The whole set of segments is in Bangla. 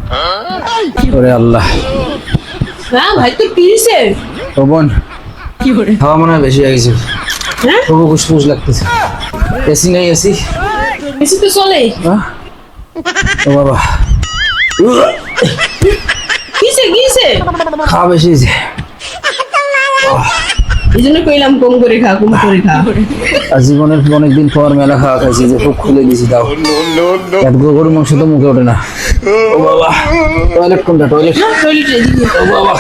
ওরে আল্লাহ। হ্যাঁ ভাই তো কি হইছে? ও বোন, কি করে? খাওয়া মনে হয় বেশি হয়ে গেছে। হ্যাঁ তবু ফুসফুস লাগতেছে। এসি নেই এসি? বেশি তো চলে। হ্যাঁ? ও বাবা, কিসে কিসে? খাওয়া বেশি হয়েছে। এই জন্য কইলাম কম করে খা, কম করে খা। আর জীবনের অনেকদিন পর মেলা খাওয়া খাইছি, যে খুব খুলে দিয়েছি। দাও, এত গরুর মাংস তো মুখে ওঠে না। ও বাবা, টয়লেট কোনটা? টয়লেট? টয়লেটে দিকে। ও বাবা,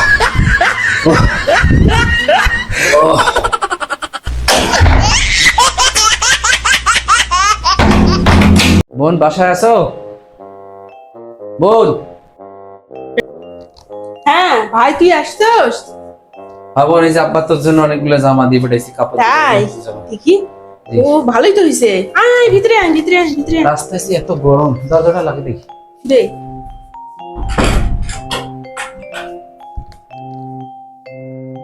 বোন বাসায় আছো? বোন। হ্যাঁ ভাই তুই আসছস? বোন, এই যে আব্বা তোর জন্য অনেকগুলো জামা দিয়ে পাঠাইছি, কাপড় দিয়ে তাই পাঠাইছি জামা। দেখি। ও ভালোই তো হইছে। আয় ভিতরে আয়, ভিতরে আয়, ভিতরে আয়। রাস্তায় এসে এত গরম, দরজাটা লাগে দেখি। দে।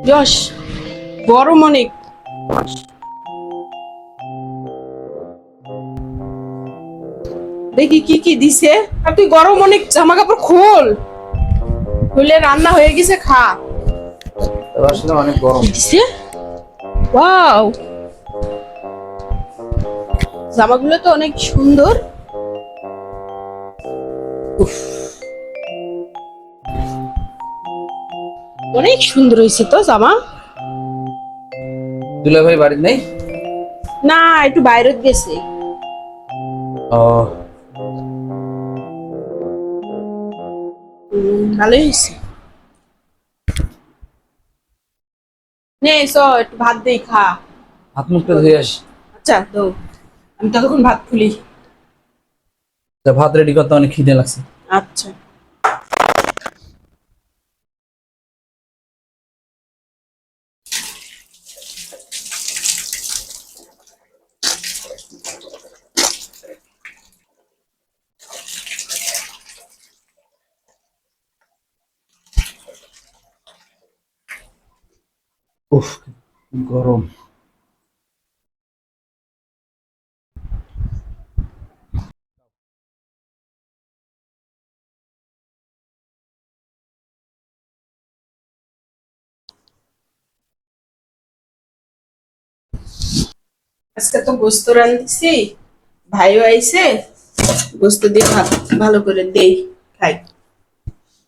যশ গরম অনেক। দেখি কি কি দিছে। আর তুই গরম অনেক, জামা কাপড় খোল। খুলে রান্না হয়ে গেছে, খা। আসলে অনেক গরম। কি দিছে? ওয়াও, জামাগুলো তো অনেক সুন্দর। উফ, অনেক সুন্দর হয়েছে তো জামা। দুলা ভাই বাড়িতে নেই? না, একটু বাইরে গেছে। ও, ভালোই হয়েছে। নে চ, একটু ভাত দেই, খা। হাত মুখটা ধুয়ে আসি। আচ্ছা তো আমি ততক্ষণ ভাত খুলি। ভাত রেডি করতে অনেক খিদে লাগছে। আচ্ছা। উফ, গরম। আজকে তো গোস্ত রান্ধিছি, ভাইও আইছে। গোস্ত দিয়ে ভাত ভালো করে দেই, খাই।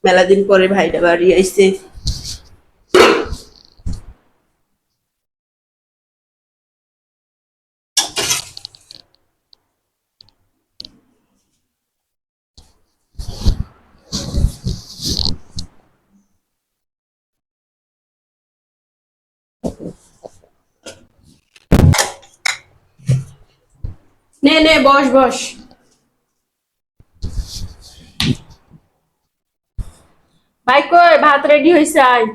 মেলা দিন পরে ভাইটা বাড়ি আইছে। নে নে, বস বস। ভাই কই, ভাত রেডি হয়েছে, আয়।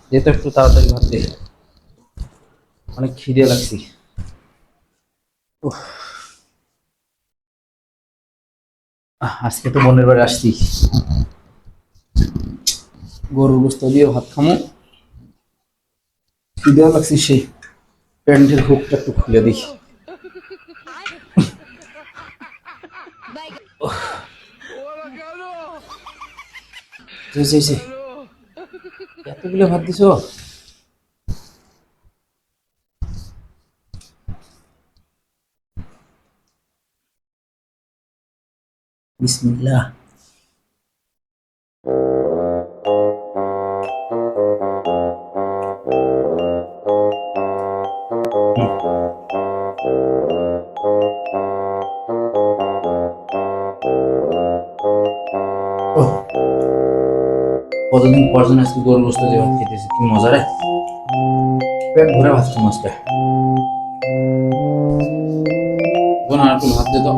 যেহেতু একটু তাড়াতাড়ি ভাত দে, অনেক খিদে লাগছে। উফ, আজকে তো বোনের বাড়ি আসছি, গরুর গোস্ত দিয়ে ভাত খামো। খিদেও লাগছে সেই। প্যান্টের হুকটা একটু খুলে দেখি। এতগুলো ভাত দিছো? বিসমিল্লাহ। ওহ, কতদিন পর যেন আজকে গরুর গোস্ত দিয়ে ভাত খেতেছি, কি মজা রে। পেট ভরে ভাত খাবো আজকে। বোন, আর একটু ভাত দে তো।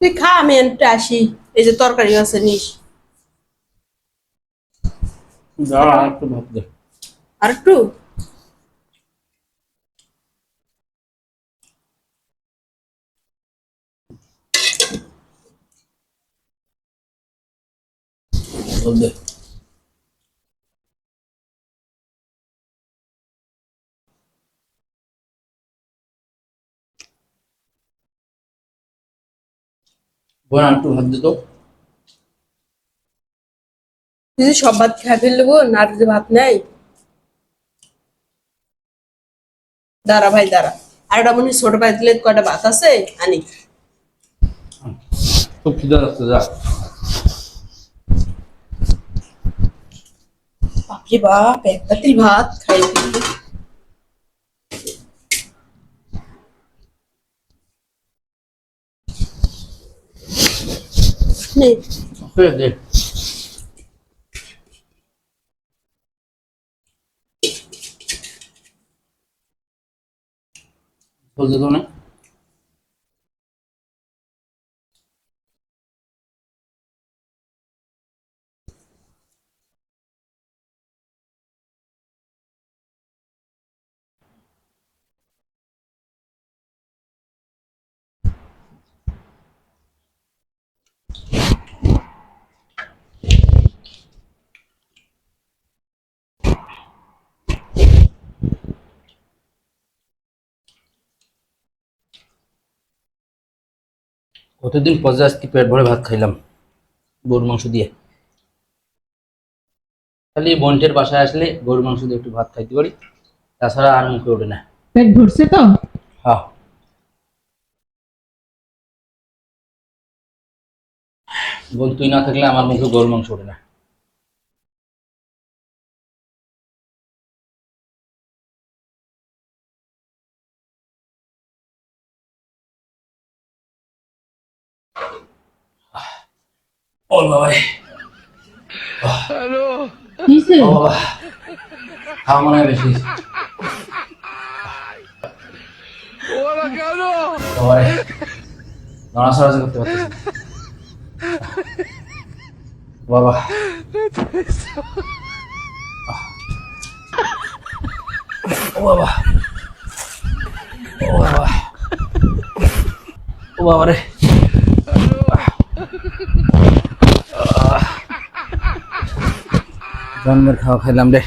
তুই খা, আমি একটু আসি। এই যে তরকারি আছে, নিস। যা, আর একটু ভাত দে। আর একটু। ভাত দে। বোন আর একটু ভাত দিত। তুই যে সব ভাত খাই ফেললে বোন, আর যে ভাত নেই। দাঁড়া ভাই দাঁড়া, আর ওটা মনে হয় ছোট ভাই দিলে কয়টা ভাত আছে আনি। খুব খিদে লাগছে, যা। বাপরে বাপ, এক পাতিল ভাত খাই ফেললি। নে, দে। বলতে তো না। কতদিন পরে আজকে পেট ভরে ভাত খাইলাম গরুর মাংস দিয়ে। খালি বোনটের বাসায় আসলে গরুর মাংস দিয়ে একটু ভাত খাইতে পারি, তাছাড়া আর মুখে ওঠে না। পেট ভরছে তো? হ্যাঁ, বোন তুই না থাকলে আমার মুখে গরুর মাংস ওঠে না। ওর বাবা রে, কিসে? ও বাবা, খাওয়া মনে হয় বেশি। বাবা রে, নড়াচড়া করতে পারতেছি না। বাবা, ও বাবা, ও বাবা, ও বাবা রে, জন্মের খাওয়া খাইলাম রে।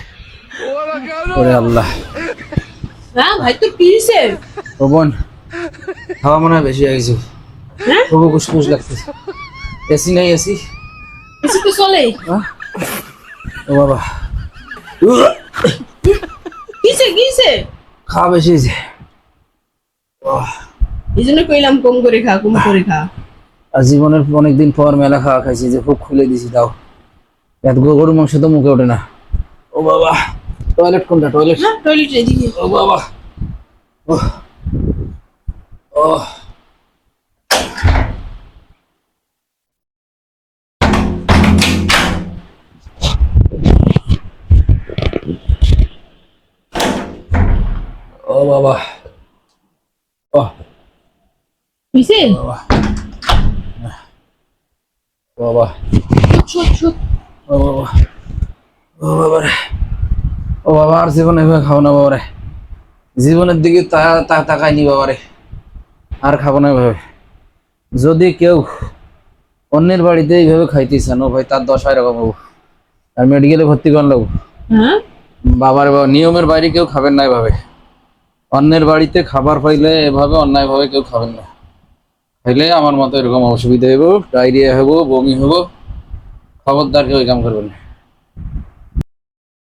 ওরে আল্লাহ। হ্যাঁ ভাই তো কি হয়েছে? ও বোন, খাওয়া মনে হয় বেশি হয়ে গেছে। হ্যাঁ খুব কুসকুস লাগতেছে। এসি নাই এসি? কিছু তো চলেই। ও বাবা, কিসে কিসে? খাওয়া বেশি হয়েছে। এই জন্য কইলাম কম করে খা, কম করে খা। আর জীবনের অনেকদিন পর মেলা খাওয়া খাইছি, যে খুব খুলে দিছি দাও। এত গরুর মাংস তো মুখে ওঠে না। ও বাবা, টয়লেট কোনটা? টয়লেট? হ্যাঁ টয়লেটে দিকে। ও বাবা, ও ও ও বাবা, ও কিসে? বাবা, বাবা, ছোট ছোট। ও বাবা, ও বাবা রে, ও বাবা, আর জীবনে এভাবে খাবো না বাবা রে। জীবনের দিকে তাকায়নি বাবা রে, আর খাবো না এভাবে। যদি কেউ অন্যের বাড়িতে এইভাবে খাইতেছেন, ও ভাই তার দশা এরকম হবো। আর মেডিকেলে ভর্তি করলেও হ্যাঁ? বাবার বাবা, নিয়মের বাইরে কেউ খাবেন না এভাবে। অন্যের বাড়িতে খাবার পাইলে এভাবে অন্যায় ভাবে কেউ খাবেন না। খাইলে আমার মতো এরকম অসুবিধা হইব, ডায়রিয়া হবো, বমি হবো। খবরদার কেউ এই কাম করবেন না।